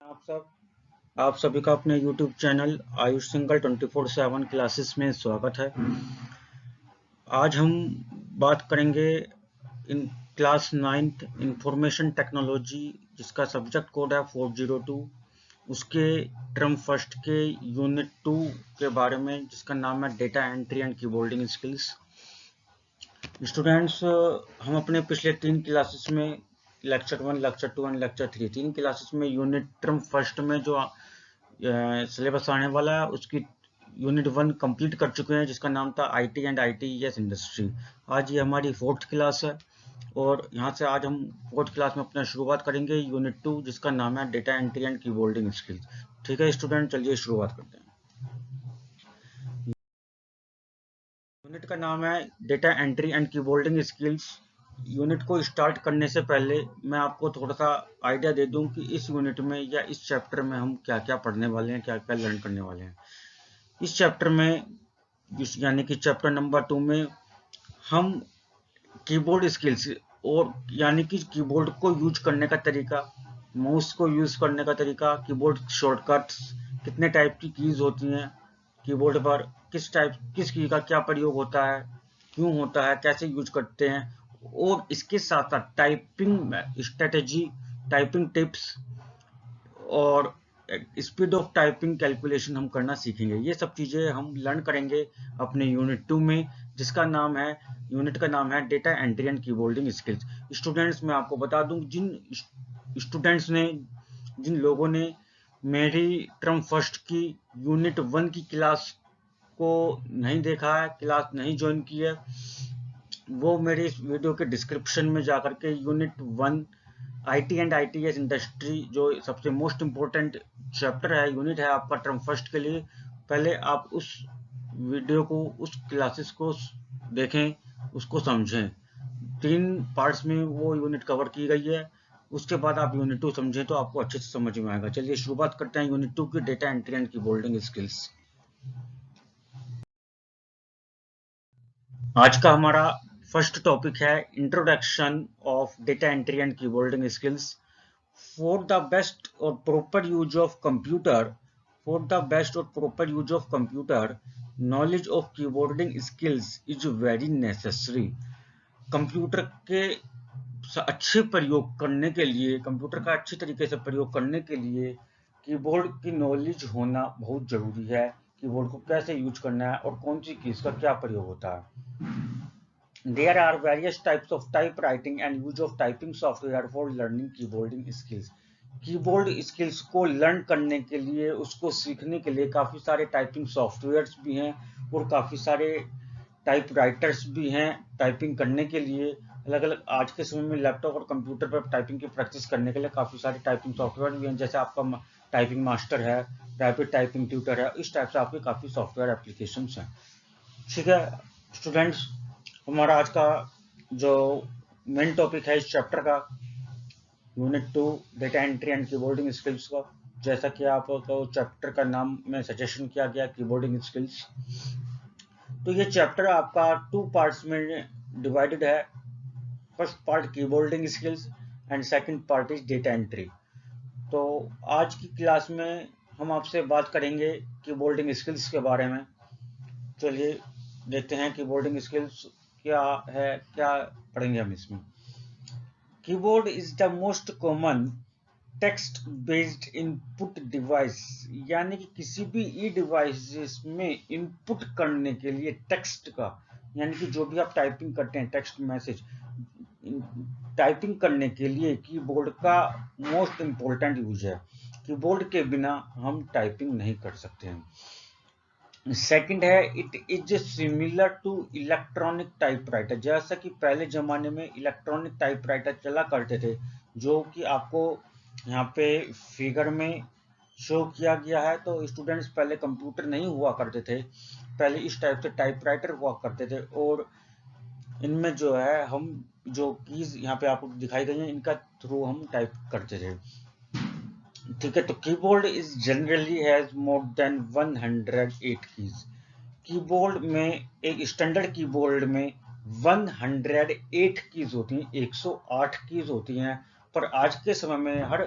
आप सभी का अपने YouTube channel Ayush single 24/7 classes में स्वागत है। आज हम बात करेंगे in class 9th information technology, जिसका सब्जेक्ट कोड है 402, उसके टर्म फर्स्ट के यूनिट 2 के बारे में, जिसका नाम है data entry and keyboarding skills. Students, हम अपने पिछले 3 क्लासेस में लेक्चर 1, लेक्चर 2 एंड लेक्चर 3 तीन क्लासेस में यूनिट टर्म फर्स्ट में जो सिलेबस आने वाला है उसकी यूनिट 1 कंप्लीट कर चुके हैं, जिसका नाम था आईटी एंड आईटीएस इंडस्ट्री। आज ये हमारी 4th क्लास है और यहाँ से आज हम 4th क्लास में अपना शुरुआत करेंगे यूनिट 2, जिसका नाम है data entry and keyboarding skills. ठीक है स्टूडेंट, चलिए शुरुआत करते हैं। यूनिट का नाम है data entry and keyboarding skills. Unit को स्टार्ट करने से पहले मैं आपको थोड़ा सा आइडिया दे दूं कि इस यूनिट में या इस चैप्टर में हम क्या क्या पढ़ने वाले हैं, क्या क्या लर्न करने वाले हैं। इस चैप्टर में, यानी कि चैप्टर नंबर 2 में, हम कीबोर्ड स्किल्स और यानी कि कीबोर्ड को यूज करने का तरीका, माउस को यूज करने का तरीका, कीबोर्ड शॉर्टकट्स, कितने टाइप की कीज होती हैं कीबोर्ड पर, किस की का क्या प्रयोग होता है, क्यों होता है, कैसे यूज करते हैं, और इसके साथ साथ टाइपिंग स्ट्रेटेजी, टाइपिंग टिप्स और स्पीड ऑफ टाइपिंग कैलकुलेशन हम करना सीखेंगे। ये सब चीजें हम लर्न करेंगे अपने यूनिट 2 में, जिसका नाम है, यूनिट का नाम है data entry and keyboarding skills. Students, मैं आपको बता दूं, जिन लोगों ने मेरी टर्म फर्स्ट की यूनिट 1 की क्लास को नहीं देखा है, क्लास नहीं ज्वाइन की है, वो मेरे इस वीडियो के डिस्क्रिप्शन में जाकर के unit 1 IT and ITS industry, जो सबसे मोस्ट इम्पोर्टेंट चैप्टर है, यूनिट है आपका टर्म फर्स्ट के लिए, पहले आप उस वीडियो को, उस क्लासेस को देखें, उसको समझें। 3 पार्ट्स में वो यूनिट कवर की गई है। उसके बाद आप यूनिट 2 समझें तो आपको अच्छे से समझ में आएगा। चलिए शुरुआत करते हैं यूनिट 2 की data entry and keyboarding skills. आज का हमारा फर्स्ट टॉपिक है introduction of data entry and keyboarding skills. For the best or proper use of computer, for the best or proper use of computer, knowledge of keyboarding skills is very necessary. Computer के अच्छे प्रयोग करने के लिए, computer का अच्छी तरीके से प्रयोग करने के लिए कीबोर्ड की नॉलेज होना बहुत जरूरी है। कीबोर्ड को कैसे यूज करना है और कौन सी कीज का क्या प्रयोग होता है। There are various types of typewriting and use of typing software for learning keyboarding skills. Keyboard skills को लर्न करने के लिए, उसको सीखने के लिए काफ़ी सारे टाइपिंग सॉफ्टवेयर्स भी हैं और काफ़ी सारे टाइप राइटर्स भी हैं टाइपिंग करने के लिए। अलग अलग आज के समय में लैपटॉप और कंप्यूटर पर टाइपिंग की प्रैक्टिस करने के लिए काफ़ी सारे टाइपिंग सॉफ्टवेयर भी हैं, जैसे आपका टाइपिंग मास्टर है, रैपिड टाइपिंग ट्यूटर है। इस टाइप से आपके काफ़ी सॉफ्टवेयर एप्लीकेशंस हैं। ठीक है स्टूडेंट्स, हमारा आज का जो मेन टॉपिक है इस चैप्टर का, unit 2 data entry and keyboarding skills का, जैसा कि आपको चैप्टर का नाम में सजेशन किया गया, कीबोर्डिंग स्किल्स। तो ये चैप्टर आपका 2 पार्ट्स में डिवाइडेड है। First part keyboarding skills and second part is data entry. तो आज की क्लास में हम आपसे बात करेंगे कीबोर्डिंग स्किल्स के बारे में। चलिए देखते हैं कीबोर्डिंग स्किल्स क्या है, क्या पढ़ेंगे हम इसमें। Keyboard is the most common text based input device, यानी कि किसी भी ई डिवाइस में इनपुट करने के लिए टेक्स्ट का, यानी कि जो भी आप टाइपिंग करते हैं, टेक्स्ट मैसेज टाइपिंग करने के लिए कीबोर्ड का मोस्ट इम्पोर्टेंट यूज है। कीबोर्ड के बिना हम टाइपिंग नहीं कर सकते हैं। सेकंड है, it is similar to electronic typewriter. जैसा कि पहले जमाने में इलेक्ट्रॉनिक टाइपराइटर चला करते थे, जो कि आपको यहाँ पे फिगर में शो किया गया है। तो स्टूडेंट्स, पहले कंप्यूटर नहीं हुआ करते थे, पहले इस टाइप से टाइपराइटर हुआ करते थे और इनमें जो है हम जो कीज यहाँ पे आपको दिखाई गई हैं, इनका थ्रू हम टाइप करते थे। ठीक है, तो keyboard is generally has more than 108 keys. Keyboard में, एक स्टैंडर्ड कीबोर्ड में 108 कीज होती हैं, 108 कीज होती हैं। पर आज के समय में हर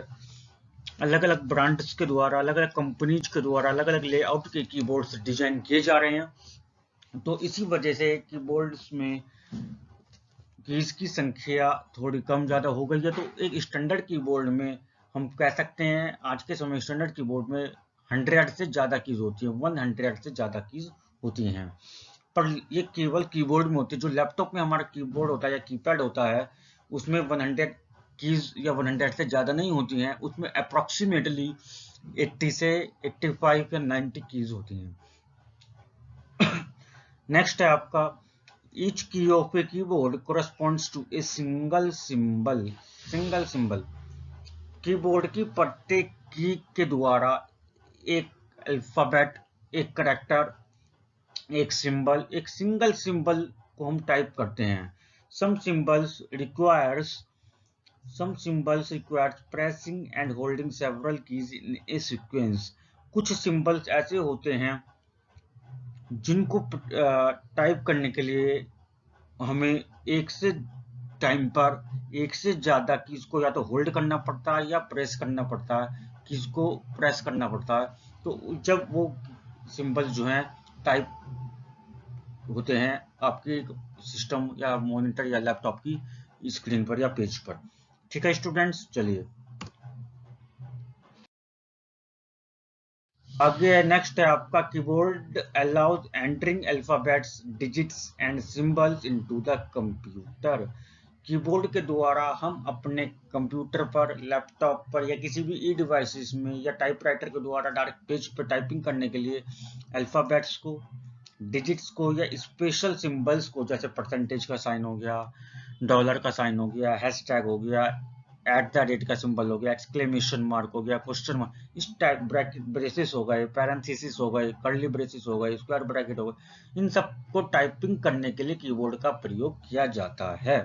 अलग अलग ब्रांड्स के द्वारा, अलग अलग कंपनीज के द्वारा अलग अलग लेआउट के कीबोर्ड्स डिजाइन किए जा रहे हैं। तो इसी वजह से कीबोर्ड्स में कीज की संख्या थोड़ी कम ज़्यादा हो गई है। तो एक स्टैंडर्ड कीबोर्ड में हम कह सकते हैं आज के समय स्टैंडर्ड कीबोर्ड में 100 से ज़्यादा कीज होती है, 100 से ज़्यादा कीज होती हैं। पर ये केवल कीबोर्ड में होती है। जो लैपटॉप में हमारा कीबोर्ड होता है या कीपैड होता है उसमें 100 कीज या 100 से ज़्यादा नहीं होती हैं, उसमें अप्रॉक्सीमेटली 80 से 85 या 90 कीज होती हैं। नेक्स्ट है आपका each key of a keyboard corresponds to a single symbol। Keyboard की प्रत्येक की के द्वारा एक अल्फाबेट, एक करैक्टर, एक सिंगल सिंबल को हम टाइप करते हैं। some symbols requires pressing and holding several keys in a sequence। कुछ सिंबल्स ऐसे होते हैं जिनको टाइप करने के लिए हमें एक से टाइम पर एक से ज्यादा कीज को या तो होल्ड करना पड़ता है या प्रेस करना पड़ता है, कीज को प्रेस करना पड़ता है। तो जब वो सिंबल जो हैं टाइप होते हैं आपके सिस्टम या मॉनिटर या लैपटॉप की स्क्रीन पर या पेज पर। ठीक है स्टूडेंट्स, चलिए आगे नेक्स्ट है आपका keyboard allows entering alphabets, digits and symbols into the computer. Keyboard के द्वारा हम अपने कंप्यूटर पर, लैपटॉप पर या किसी भी ई डिवाइसेस में या टाइपराइटर के द्वारा डायरेक्ट पेज पर टाइपिंग करने के लिए अल्फाबेट्स को, डिजिट्स को या स्पेशल सिंबल्स को, जैसे परसेंटेज का साइन हो गया, डॉलर का साइन हो गया, हैशटैग हो गया, एट द रेट का सिंबल हो गया, एक्सक्लेमेशन मार्क हो गया, क्वेश्चन मार्क, इस टाइप ब्रैकेट ब्रेसेस हो गए, पैरेंथेसिस हो गए, कर्ली ब्रेसेस हो गए, स्क्वायर ब्रैकेट हो गए, इन सब को टाइपिंग करने के लिए कीबोर्ड का प्रयोग किया जाता है।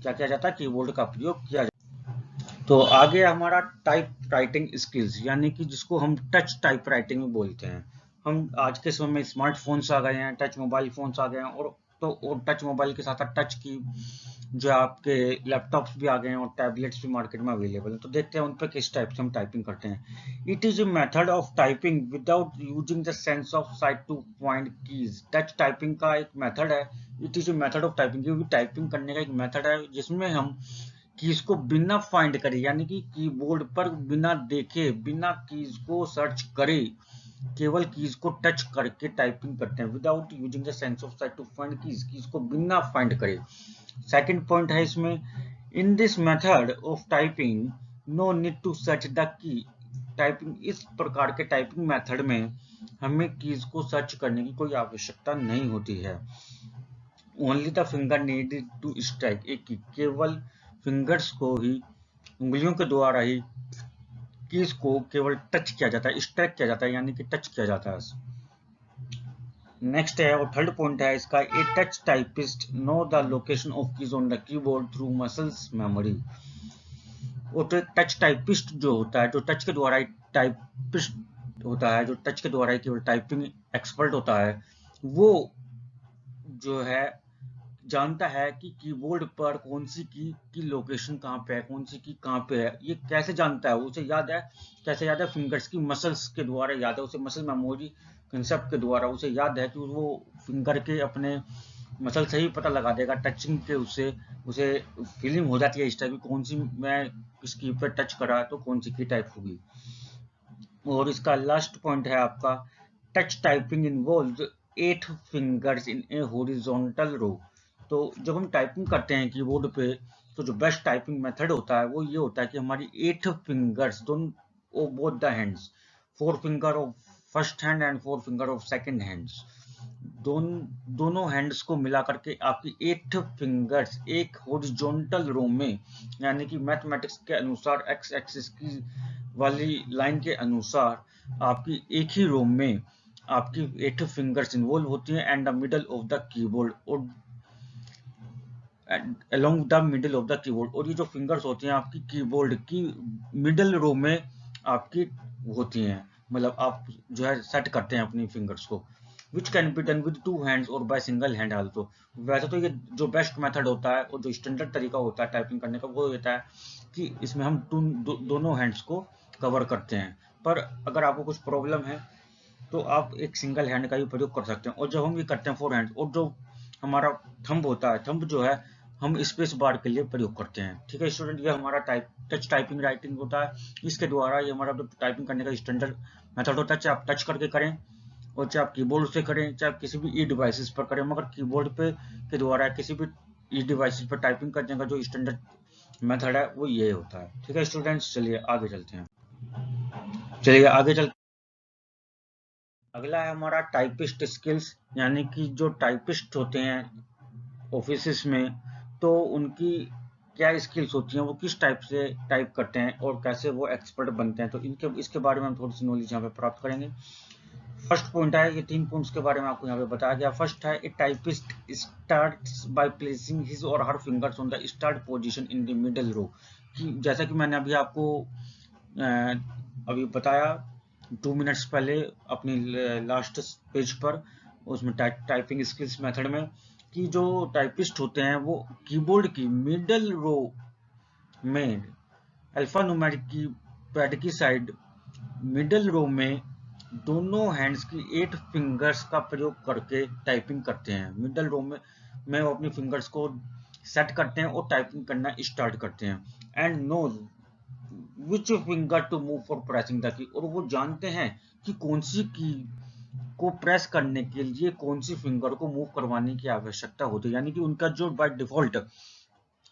क्या किया जाता है? कीबोर्ड का प्रयोग किया जाता है। तो आगे हमारा टाइप राइटिंग स्किल्स, यानी कि जिसको हम टच टाइप राइटिंग में बोलते हैं। हम आज के समय में स्मार्टफोन्स आ गए हैं, टच मोबाइल फोन्स आ गए हैं, और टच मोबाइल के साथ साथ टच की जो आपके लैपटॉप्स भी आ गए हैं और टैबलेट्स भी मार्केट में अवेलेबल हैं। तो देखते हैं उन पर किस टाइप से हम टाइपिंग करते हैं। It is a method of typing without using the sense of sight to find keys. Touch typing का एक मेथड है। It is a method of typing, क्योंकि टाइपिंग करने का एक मेथड है जिसमें हम कीज को बिना फाइंड करे, यानी कि कीबोर्ड पर बिना देखे, बिना कीज को सर्च करे, केवल कीज को टच करके टाइपिंग करते हैं। Without using the sense of sight to find keys, keys को बिना फाइंड करे। सेकंड पॉइंट है इसमें, in this method of typing no need to search the key. Typing, इस प्रकार के टाइपिंग मेथड में हमें कीज को सर्च करने की कोई आवश्यकता नहीं होती है। Only the finger needed to strike, एक की केवल फिंगर्स को ही, उंगलियों के द्वारा ही कीज को केवल टच किया जाता है, स्ट्राइक किया जाता है, यानी कि टच किया जाता है। नेक्स्ट है और थर्ड पॉइंट है इसका, a touch typist know the location of keys on the keyboard through muscles memory. वो तो टच टाइपिस्ट जो होता है, जो टच के द्वारा टाइपिस्ट होता है, जो टच के द्वारा केवल टाइपिंग एक्सपर्ट होता है, वो जो है जानता है कि कीबोर्ड पर कौन सी की लोकेशन कहाँ पे है, कौन सी की कहाँ पे है। ये कैसे जानता है? उसे याद है, कैसे याद है? फिंगर्स की मसल्स के द्वारा याद है उसे, मसल मेमोरी कंसेप्ट के द्वारा उसे याद है कि वो फिंगर के अपने मसल से ही पता लगा देगा, टचिंग के उसे उसे फीलिंग हो जाती है इस टाइप की, कौन सी मैं इस की पर टच करा तो कौन सी की टाइप होगी। और इसका लास्ट पॉइंट है आपका, touch typing involves 8 fingers in a horizontal row. तो जब हम टाइपिंग करते हैं कीबोर्ड पे, तो जो बेस्ट टाइपिंग मेथड होता है वो ये होता है कि हमारी 8 फिंगर्स, दोनों both the hands, 4 finger of first hand and 4 finger of second hands, दोनों हैंड्स को मिला करके आपकी 8 फिंगर्स एक हॉरिजॉन्टल रो में, यानी कि मैथमेटिक्स के अनुसार एक्स एक्सिस की वाली लाइन के अनुसार आपकी एक ही रो में आपकी 8 फिंगर्स इन्वॉल्व होती हैं and the middle of the keyboard, और along the middle of the keyboard. और ये जो फिंगर्स होती हैं आपकी कीबोर्ड की मिडल रो में आपकी होती हैं, मतलब आप जो है सेट करते हैं अपनी फिंगर्स को। Which can be done with 2 hands और बाय सिंगल हैंड आल्सो। वैसे तो ये जो बेस्ट मेथड होता है और जो स्टैंडर्ड तरीका होता है टाइपिंग करने का वो होता है कि इसमें हम दोनों हैंड्स को कवर करते हैं। पर अगर आपको कुछ प्रॉब्लम है तो आप एक सिंगल हैंड का ही प्रयोग कर सकते हैं। और जब हम ये करते हैं फोर हैंड, और जो हमारा थंब होता है, थंब जो है हम स्पेस बार के लिए प्रयोग करते हैं। ठीक है स्टूडेंट, ये हमारा टच टाइपिंग राइटिंग होता है। इसके द्वारा ये हमारा टाइपिंग करने का स्टैंडर्ड मेथड होता है, चाहे आप टच करके करें और चाहे आप कीबोर्ड से करें, चाहे आप किसी भी ई डिवाइसेस पर करें, मगर कीबोर्ड पे के द्वारा किसी भी ई डिवाइसेस पर टाइपिंग करने का जो स्टैंडर्ड मेथड है वो ये होता है। ठीक है स्टूडेंट्स, चलिए आगे चलते हैं। चलिए आगे चल अगला है हमारा टाइपिस्ट स्किल्स, यानी कि जो टाइपिस्ट होते हैं ऑफिस में, तो उनकी क्या स्किल्स होती हैं, वो किस टाइप से टाइप करते हैं और कैसे वो एक्सपर्ट बनते हैं, तो इनके इसके बारे में हम थोड़ी सी नॉलेज यहाँ पे प्राप्त करेंगे। फर्स्ट पॉइंट है, ये 3 पॉइंट्स के बारे में आपको यहाँ पे बताया गया। फर्स्ट है, a typist starts by placing his और her fingers on the start position in the middle row. कि जैसा कि मैंने अभी आपको अभी बताया 2 मिनट्स पहले अपनी लास्ट पेज पर, उसमें टाइपिंग स्किल्स मेथड में, कि जो टाइपिस्ट होते हैं वो कीबोर्ड की मिडल रो में अल्फा न्यूमेरिक की पैड की साइड मिडल रो में दोनों हैंड्स की 8 फिंगर्स का प्रयोग करके टाइपिंग करते हैं। मिडल रो में वो अपनी फिंगर्स को सेट करते हैं और टाइपिंग करना स्टार्ट करते हैं। And knows which finger to move for pressing the key, और वो जानते हैं कि कौन सी की को प्रेस करने के लिए कौन सी फिंगर को मूव करवाने की आवश्यकता होती है। यानी कि उनका जो बाय डिफॉल्ट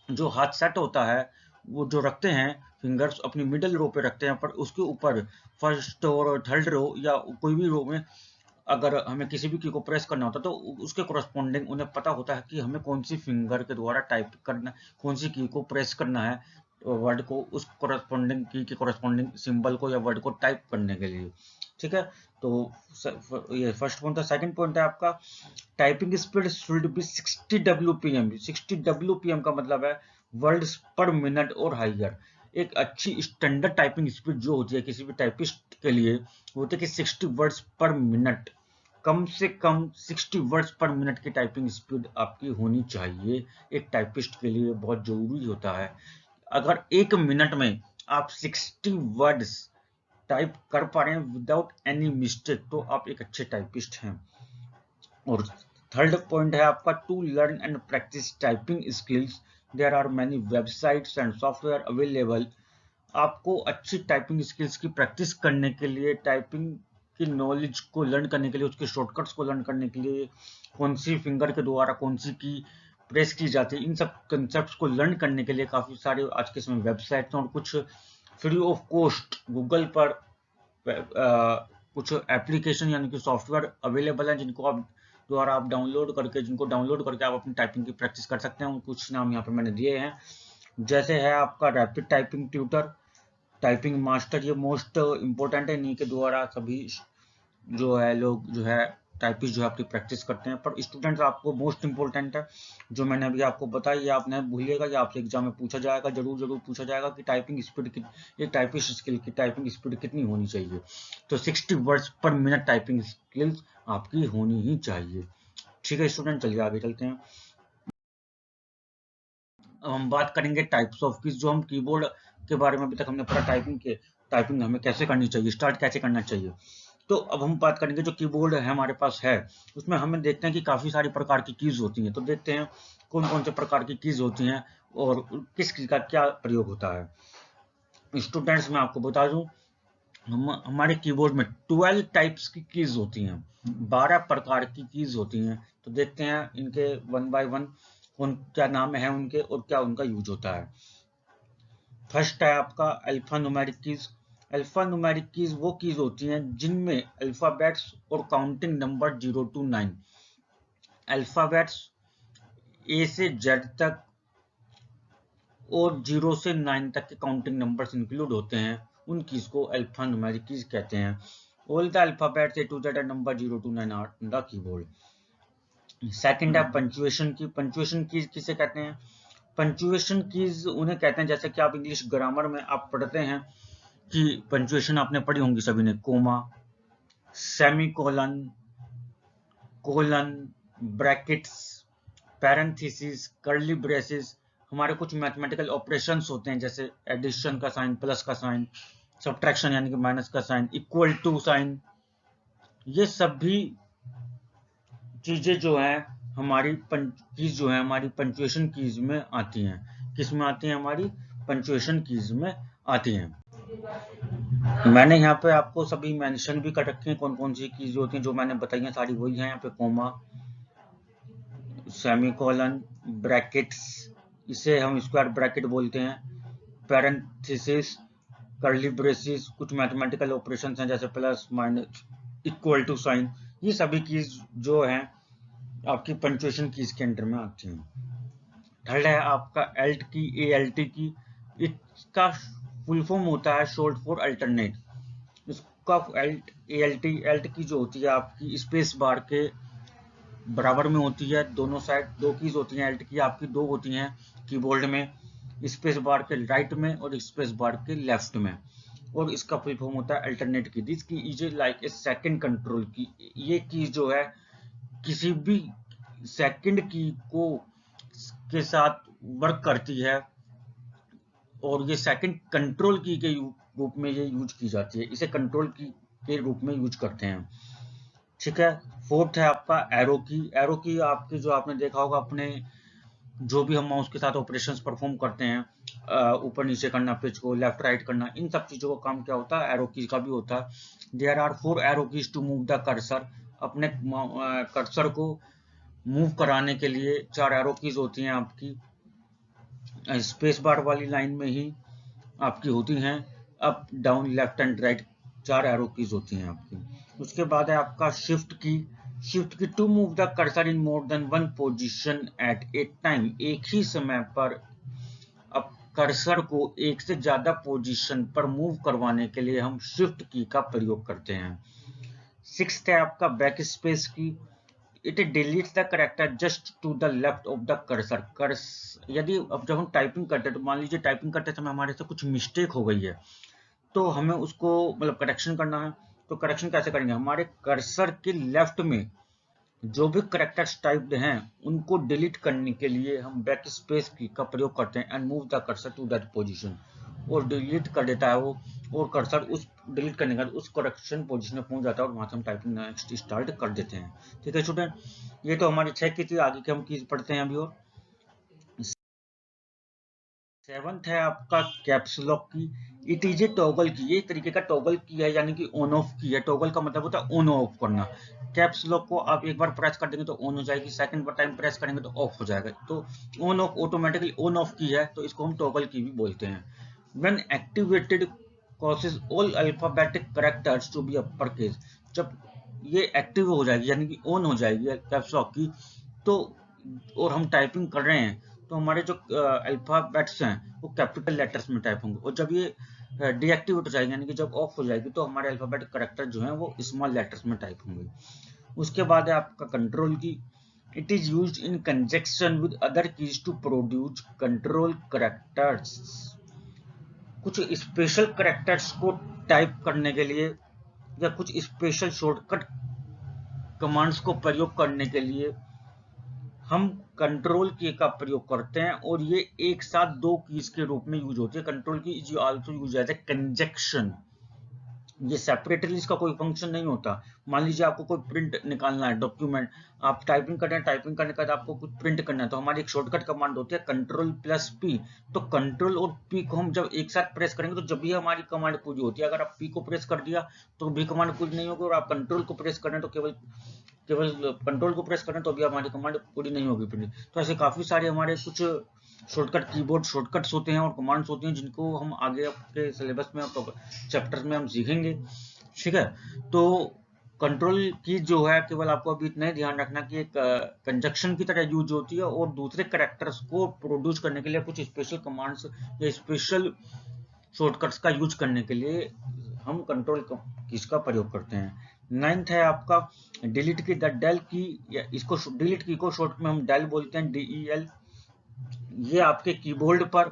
जो हाथ सेट होता है, वो जो रखते हैं फिंगर्स अपनी मिडिल रो पे रखते हैं, पर उसके ऊपर फर्स्ट और थर्ड रो या कोई भी रो में अगर हमें किसी भी की को प्रेस करना होता है तो उसके कोरस्पॉन्डिंग उन्हें पता होता है कि हमें कौन सी फिंगर के द्वारा टाइप करना, कौन सी की को प्रेस करना है वर्ड को, उस कोरस्पॉन्डिंग की के कोरस्पॉन्डिंग सिंबल को या वर्ड को टाइप करने के लिए। ठीक है, तो ये फर्स्ट पॉइंट था। सेकंड पॉइंट है आपका, typing speed should be 60 WPM। 60 WPM का मतलब है वर्ड्स पर मिनट और हाइयर। एक अच्छी स्टैंडर्ड टाइपिंग स्पीड जो होती है किसी भी टाइपिस्ट के लिए होती है कि 60 वर्ड्स पर मिनट, कम से कम 60 वर्ड्स पर मिनट की टाइपिंग स्पीड आपकी होनी चाहिए। एक टाइपिस्ट के लिए बहुत जरूरी होता है। अगर एक मिनट में आप 60 वर्ड्स टाइप कर पा रहे हैं विदाउट एनी मिस्टेक, तो आप एक अच्छे टाइपिस्ट हैं। और थर्ड पॉइंट है आपका, to learn and practise typing skills there are many websites and software available. आपको अच्छी टाइपिंग स्किल्स की प्रैक्टिस करने के लिए, टाइपिंग की नॉलेज को लर्न करने के लिए, उसके शॉर्टकट्स को लर्न करने के लिए, कौन सी फिंगर के द्वारा कौन सी की प्रेस की जाती है, इन सब कंसेप्ट्स को लर्न करने के लिए काफी सारे आज के समय वेबसाइट्स हैं, और कुछ फ्री ऑफ कॉस्ट गूगल पर कुछ एप्लीकेशन यानी कि सॉफ्टवेयर अवेलेबल है, जिनको आप द्वारा आप डाउनलोड करके आप अपनी टाइपिंग की प्रैक्टिस कर सकते हैं। कुछ नाम यहाँ पे मैंने दिए हैं, जैसे है आपका rapid typing tutor, typing master, ये मोस्ट इम्पोर्टेंट है, इन्हीं के द्वारा सभी जो है लोग जो है टाइपिस्ट जो है अपनी प्रैक्टिस करते हैं। पर स्टूडेंट्स आपको मोस्ट इम्पोर्टेंट है जो मैंने अभी आपको बताया, ये आप नहीं भूलिएगा, ये आपसे एग्जाम में पूछा जाएगा, जरूर पूछा जाएगा कि टाइपिंग स्पीड की, ये टाइपिस्ट स्किल की टाइपिंग स्पीड कितनी होनी चाहिए। तो 60 वर्ड्स पर मिनट टाइपिंग स्किल्स आपकी होनी ही चाहिए। ठीक है स्टूडेंट, चलिए आगे चलते हैं। अब हम बात करेंगे टाइप्स ऑफ कीज। जो हम कीबोर्ड के बारे में अभी तक हमने पढ़ा, टाइपिंग हमें कैसे करनी चाहिए, स्टार्ट कैसे करना चाहिए। तो अब हम बात करेंगे जो कीबोर्ड है हमारे पास है, उसमें हमें देखते हैं कि काफी सारी प्रकार की कीज होती हैं। तो देखते हैं कौन कौन से प्रकार की कीज होती हैं और किस कीज का क्या प्रयोग होता है। स्टूडेंट्स मैं आपको बता दूं, हमारे कीबोर्ड में 12 टाइप्स की कीज होती हैं, 12 प्रकार की कीज होती हैं। तो देखते हैं इनके वन बाय वन कौन क्या नाम है उनके और क्या उनका यूज होता है। फर्स्ट है आपका alpha numeric keys. Alpha numeric keys वो कीज होती हैं जिनमें अल्फाबेट्स और काउंटिंग नंबर 0 to 9, अल्फाबेट्स ए से जेड तक और 0 से 9 तक के काउंटिंग नंबर्स इंक्लूड होते हैं, उन कीज को अल्फा न्यूमेरिक कीज कहते हैं। All the alphabets A to Z number 0 to 9 are in the keyboard. Second है पंचुएशन की। पंचुएशन कीज किसे कहते हैं? पंचुएशन कीज उन्हें कहते हैं, जैसे कि आप इंग्लिश ग्रामर में आप पढ़ते हैं कि पंचुएशन आपने पढ़ी होंगी सभी ने, comma, semicolon, colon, brackets, parenthesis, curly braces, हमारे कुछ मैथमेटिकल ऑपरेशंस होते हैं, जैसे एडिशन का साइन, प्लस का साइन, सब्ट्रैक्शन यानी कि माइनस का साइन, इक्वल टू साइन, ये सब भी चीजें जो है हमारी कीज जो है हमारी पंक्चुएशन कीज में आती हैं। किस में आती हैं? हमारी पंक्चुएशन कीज में आती हैं। मैंने यहाँ पे आपको सभी मेंशन भी कर रखे हैं कौन कौन सी कीज होती हैं, जो मैंने बताई हैं सारी वही हैं। यहाँ पे कोमा, सेमीकोलन, ब्रैकेट्स, इसे हम स्क्वायर ब्रैकेट बोलते हैं, पैरेंथेसिस, कर्ली ब्रेसिस, कुछ मैथमेटिकल ऑपरेशंस हैं जैसे plus, minus, equal to sign, ये सभी कीज जो हैं आपकी पंक्चुएशन कीज के अंडर में आती हैं। थर्ड है आपका एल्ट की, ALT की, इसका फुल फॉर्म होता है शॉर्ट फॉर अल्टरनेट। इसका एल्ट की जो होती है आपकी स्पेस बार के बराबर में होती है, दोनों साइड दो कीज होती हैं एल्ट की आपकी, दो होती हैं कीबोर्ड में, स्पेस बार के राइट में और स्पेस बार के लेफ्ट में, और इसका फुल फॉर्म होता है अल्टरनेट की। दिस की is like a second control की। ये की जो है किसी भी सेकंड की को के साथ वर्क करती है, और ये सेकंड कंट्रोल की के रूप में ये यूज की जाती है, इसे कंट्रोल की के रूप में यूज करते हैं। ठीक है। फोर्थ है आपका एरो की। एरो की आपकी जो आपने देखा होगा अपने जो भी हम माउस के साथ ऑपरेशंस परफॉर्म करते हैं, ऊपर नीचे करना, पिच को लेफ्ट राइट करना, इन सब चीजों का काम क्या होता है? एरो की का भी होता है। There are 4 arrow keys to move the cursor. अपने कर्सर को मूव कराने के लिए 4 एरो कीज होती हैं आपकी, स्पेस बार वाली लाइन में ही आपकी होती हैं, up down left and right 4 arrow keys होती हैं आपकी। उसके बाद है आपका shift key. Shift key to move the cursor in more than one position at a time. एक ही समय पर अब कर्सर को एक से ज्यादा पोजीशन पर मूव करवाने के लिए हम शिफ्ट की का प्रयोग करते हैं। सिक्स्थ है आपका back space key. It deletes the character just to the left of the cursor. यदि अब जब हम टाइपिंग करते हैं तो मान लीजिए टाइपिंग करते समय हमारे से कुछ मिस्टेक हो गई है, तो हमें उसको मतलब करेक्शन करना है। तो करेक्शन कैसे करेंगे? हमारे कर्सर के लेफ्ट में जो भी करेक्टर्स टाइप्ड हैं उनको डिलीट करने के लिए हम बैक स्पेस की का प्रयोग करते हैं, and move the cursor to that position, और डिलीट कर देता है वो, और कर्सर उस डिलीट करने के बाद उस करेक्शन पोजीशन में पहुंच जाता है, और वहां से हम टाइपिंग नेक्स्ट स्टार्ट कर देते हैं। ठीक है स्टूडेंट, ये तो हमारी 6 की थी। आगे के हम कीज पढ़ते हैं अभी। और 7th है आपका कैप्स लॉक की। इट इज ए टॉगल की। ये एक तरीके का टॉगल की है, यानी कि ऑन ऑफ की है। टॉगल का मतलब होता है ऑन ऑफ करना। कैप्स लॉक को आप एक बार प्रेस कर देंगे तो ऑन हो जाएगी, सेकंड बार टाइम प्रेस करेंगे तो ऑफ हो जाएगा। तो on off automatically on off की है, तो इसको हम टॉगल की भी बोलते हैं। When activated causes all alphabetic characters to be upper case. जब ये एक्टिव हो जाएगी यानी कि ऑन हो जाएगी कैप्स लॉक की, तो और हम टाइपिंग कर रहे हैं तो हमारे जो अल्फाबेट्स हैं वो कैपिटल लेटर्स में टाइप होंगे, और जब ये डीएक्टिवेट हो जाएगी यानी कि जब ऑफ हो जाएगी तो हमारे अल्फाबेट करेक्टर जो हैं वो स्मॉल लेटर्स में टाइप होंगे। उसके बाद है आपका control key. It is used in conjunction with other keys to produce control characters. कुछ स्पेशल करेक्टर्स को टाइप करने के लिए या कुछ स्पेशल शॉर्टकट कमांड्स को प्रयोग करने के लिए हम कंट्रोल की का प्रयोग करते हैं, और ये एक साथ दो कीज के रूप में यूज होती है। Control key is also use as a conjunction. ये सेपरेटली इसका कोई फंक्शन नहीं होता। मान लीजिए आपको कोई प्रिंट निकालना है, डॉक्यूमेंट आप टाइपिंग कर रहे हैं, टाइपिंग करने के बाद आपको कुछ प्रिंट करना है, तो हमारी एक शॉर्टकट कमांड होती है कंट्रोल प्लस पी। तो कंट्रोल और पी को हम जब एक साथ प्रेस करेंगे तो जब भी हमारी कमांड पूरी होती है। अगर आप पी को प्रेस कर दिया तो भी कमांड पूरी नहीं होगी, और आप कंट्रोल को प्रेस कर रहे हैं तो केवल कंट्रोल को प्रेस करें तो अभी हमारी कमांड पूरी नहीं होगी प्रिंट। तो ऐसे काफी सारे हमारे कुछ शॉर्टकट कीबोर्ड शॉर्टकट्स होते हैं और कमांड्स होती हैं, जिनको हम आगे आपके सिलेबस में चैप्टर्स में हम सीखेंगे। ठीक है। तो कंट्रोल की जो है केवल आपको अभी इतना ही ध्यान रखना कि एक कंजक्शन की तरह यूज होती है, और दूसरे कैरेक्टर्स को प्रोड्यूस करने के लिए कुछ स्पेशल कमांड्स या स्पेशल शॉर्टकट्स का यूज करने के लिए हम कंट्रोल कीज का प्रयोग करते हैं। 9th है आपका डिलीट की। द डेल की, या इसको डिलीट की को शॉर्ट में हम डेल बोलते हैं, DEL। ये आपके कीबोर्ड पर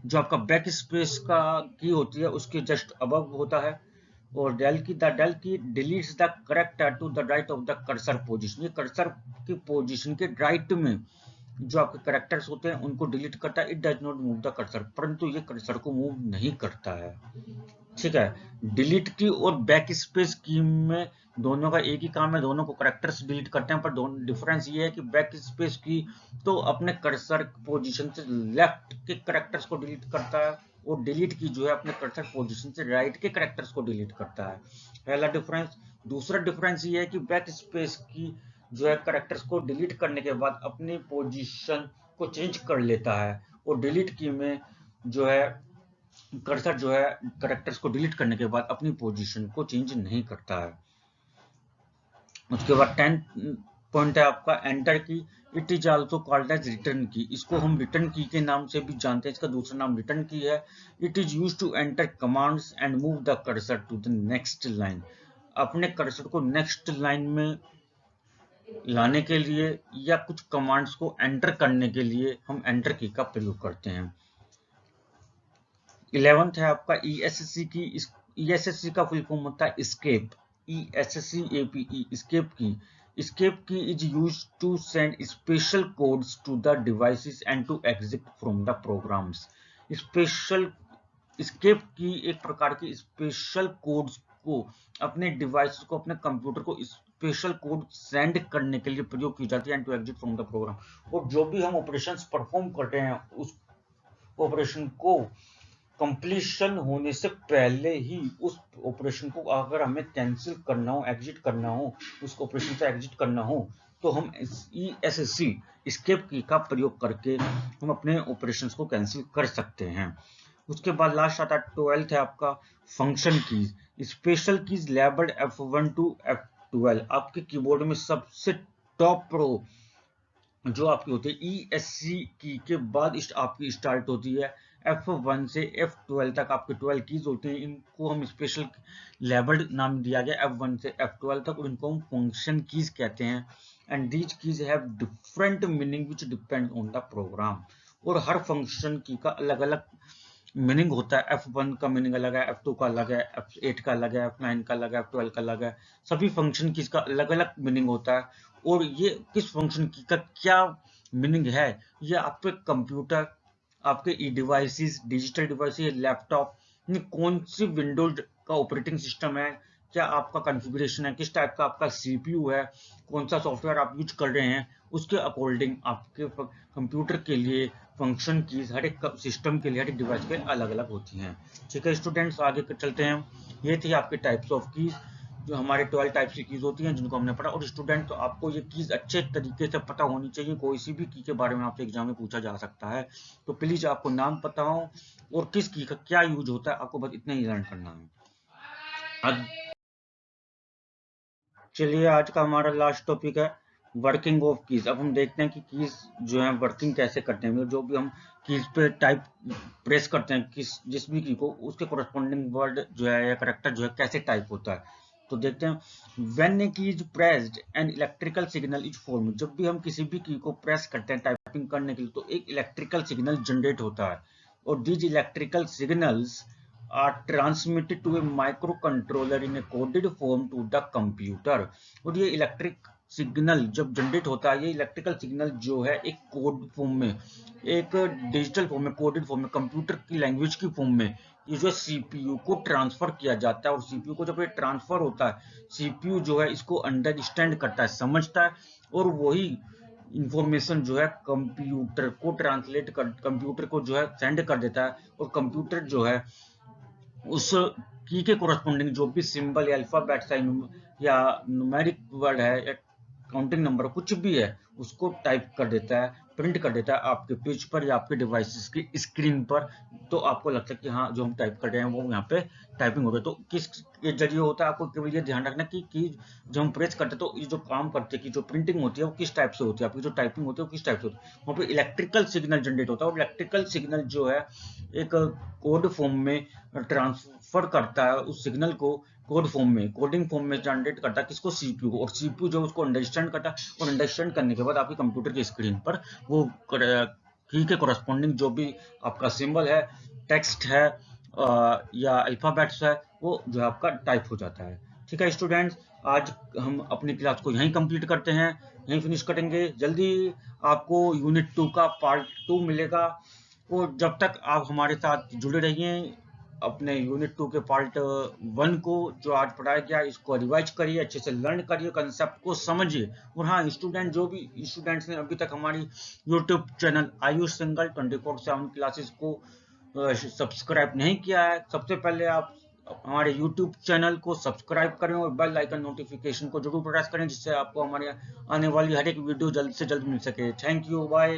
जो आपका बैक स्पेस का की होती है उसके जस्ट अबव होता है। और del key deletes the character to the right of the cursor position. ये कर्सर की पोजीशन के राइट में जो आपके करेक्टर्स होते हैं उनको डिलीट करता है। It does not move the cursor, परंतु ये कर्सर को मूव नहीं करता है। ठीक है, डिलीट की और बैक स्पेस की में दोनों का एक ही काम है, दोनों को करेक्टर्स डिलीट करते हैं, पर दोनों डिफरेंस ये है कि बैक स्पेस की तो अपने कर्सर पोजीशन से लेफ्ट के करेक्टर्स को डिलीट करता है, और डिलीट की जो है अपने कर्सर पोजीशन से राइट के करेक्टर्स को डिलीट करता है। पहला डिफरेंस। दूसरा डिफरेंस ये है कि बैक स्पेस की जो है करेक्टर्स को डिलीट करने के बाद अपनी पोजीशन को चेंज कर लेता है, और डिलीट की में जो है कर्सर जो है करेक्टर्स को डिलीट करने के बाद अपनी पोजीशन को चेंज नहीं करता है। उसके बाद 10th पॉइंट है आपका enter key. It is also called as return key. इसको हम रिटर्न की के नाम से भी जानते हैं, इसका दूसरा नाम रिटर्न की है। It is used to enter commands and move the cursor to the next line. अपने कर्सर को नेक्स्ट लाइन में लाने के लिए या कुछ कमांड्स को एंटर करने के लिए हम एंटर की का प्रयोग करते हैं। 11th है आपका ESC की। ESC का फुल फॉर्म होता है escape. ESCAPE escape key. Escape key is used to send special codes to the devices and to exit from the programs. Special escape key एक प्रकार की स्पेशल कोड्स को अपने डिवाइस को, अपने कंप्यूटर को स्पेशल कोड सेंड करने के लिए प्रयोग की जाती है, and to exit from the program. और जो भी हम ऑपरेशंस परफॉर्म करते हैं उस ऑपरेशन को कंप्लीशन होने से पहले ही उस ऑपरेशन को अगर हमें कैंसिल करना हो, एग्जिट करना हो, उस ऑपरेशन से एग्जिट करना हो, तो हम ESC एस्केप की का प्रयोग करके हम अपने ऑपरेशंस को कैंसिल कर सकते हैं। उसके बाद लास्ट आता है 12th है आपका function keys. Special keys labelled F1 to F12। आपके कीबोर्ड में सबसे टॉप रो जो आपकी होती है ESC की के बाद आपकी स्टार्ट होती है। F1 से F12 तक आपके 12 कीज होती हैं। इनको हम स्पेशल लेबल्ड नाम दिया गया F1 से F12 तक, और इनको हम फंक्शन कीज कहते हैं। And these keys have different meaning which depend on the program. और हर फंक्शन की का अलग अलग मीनिंग होता है। F1 का मीनिंग अलग है, F2 का अलग है, F8 का अलग है, F9 का अलग है, F12 का अलग है। सभी फंक्शन की इसका अलग अलग मीनिंग होता है, और ये किस फंक्शन की का क्या मीनिंग है, ये आपके कंप्यूटर, आपके ई डिवाइसेस, डिजिटल डिवाइसेस, लैपटॉप, कौन सी विंडोज का ऑपरेटिंग सिस्टम है, क्या आपका कॉन्फ़िगरेशन है, किस टाइप का आपका CPU है, कौन सा सॉफ्टवेयर आप यूज कर रहे हैं, उसके अकॉर्डिंग आपके कंप्यूटर के लिए फंक्शन कीज हर एक सिस्टम के लिए, हर एक डिवाइस के अलग अलग होती हैं। ठीक है स्टूडेंट्स, आगे चलते हैं। ये थी आपके टाइप्स ऑफ कीज, जो हमारे 12 टाइप की कीज होती हैं जिनको हमने पढ़ा। और स्टूडेंट, तो आपको ये कीज अच्छे तरीके से पता होनी चाहिए। कोई सी भी की के बारे में आपसे एग्जाम में पूछा जा सकता है, तो प्लीज आपको नाम पता हो और किस की का क्या यूज होता है, आपको बस इतना ही लर्न करना है। अब चलिए, आज का हमारा लास्ट टॉपिक है वर्किंग ऑफ कीज। अब हम देखते हैं कि कीज जो है वर्किंग कैसे करते हैं। मतलब जो भी हम कीज पे टाइप प्रेस करते हैं, जिस भी की को, उसके कोरस्पॉन्डिंग वर्ड जो है या करेक्टर जो है कैसे टाइप होता है। तो देखते हैं। व्हेन ए की is pressed an electrical signal is form. जब भी हम किसी भी की को प्रेस करते हैं टाइपिंग करने के लिए, तो एक इलेक्ट्रिकल सिग्नल जनरेट होता है, और these electrical signals are transmitted to a microcontroller in a coded form to the computer। और ये इलेक्ट्रिक सिग्नल जब जनरेट होता है, ये इलेक्ट्रिकल सिग्नल जो है एक कोड फॉर्म में, एक डिजिटल फॉर्म में, कोडेड फॉर्म में, कंप्यूटर की लैंग्वेज की फॉर्म में ये जो CPU को ट्रांसफर किया जाता है। और CPU को जब ये ट्रांसफर होता है, CPU जो है इसको अंडरस्टैंड करता है, समझता है, और वही इंफॉर्मेशन जो है कंप्यूटर को ट्रांसलेट कर, कंप्यूटर को जो है सेंड कर देता है। और कंप्यूटर जो है उस की के कोरस्पॉन्डिंग जो भी सिंबल या अल्फाबेट्स है या न्यूमेरिक वर्ड है या काउंटिंग नंबर कुछ भी है, उसको टाइप कर देता है, प्रिंट कर देता है आपके पेज पर या आपके डिवाइसेस की स्क्रीन पर। तो आपको लगता है कि हाँ, जो हम टाइप कर रहे हैं वो यहाँ पे टाइपिंग हो रही है। तो किस के जरिए होता है, आपको केवल ये ध्यान रखना कि जब हम प्रेस करते हैं तो ये जो काम करते हैं कि जो प्रिंटिंग होती है वो किस टाइप से होती है, आपकी जो टाइपिंग होती है वो किस टाइप से होती है। वहाँ पे इलेक्ट्रिकल सिग्नल जनरेट होता है, और इलेक्ट्रिकल सिग्नल जो है एक कोड फॉर्म में ट्रांसफर करता है उस सिग्नल को, कोड फॉर्म में, कोडिंग फॉर्म में जनरेट करता है किसको, CPU को। और CPU जो उसको अंडरस्टैंड करता है, और अंडरस्टैंड करने के बाद आपके कंप्यूटर की स्क्रीन पर वो की के कोरस्पॉन्डिंग जो भी आपका सिंबल है, टेक्स्ट है या अल्फाबेट्स है, वो जो आपका टाइप हो जाता है। ठीक है स्टूडेंट्स, आज हम अपनी क्लास को यहीं कंप्लीट करते हैं, यहीं फिनिश करेंगे। जल्दी आपको यूनिट 2 का पार्ट 2 मिलेगा। और जब तक आप हमारे साथ जुड़े रहिए, अपने यूनिट 2 के पार्ट 1 को जो आज पढ़ाया गया इसको रिवाइज करिए, अच्छे से लर्न करिए, कंसेप्ट को समझिए। और हाँ स्टूडेंट, जो भी स्टूडेंट्स ने अभी तक हमारी YouTube channel Ayush single 24/7 classes को सब्सक्राइब नहीं किया है, सबसे पहले आप हमारे YouTube चैनल को सब्सक्राइब करें और बेल आइकन नोटिफिकेशन को जरूर प्रेस करें, जिससे आपको हमारे आने वाली हर एक वीडियो जल्द से जल्द मिल सके। Thank you, bye.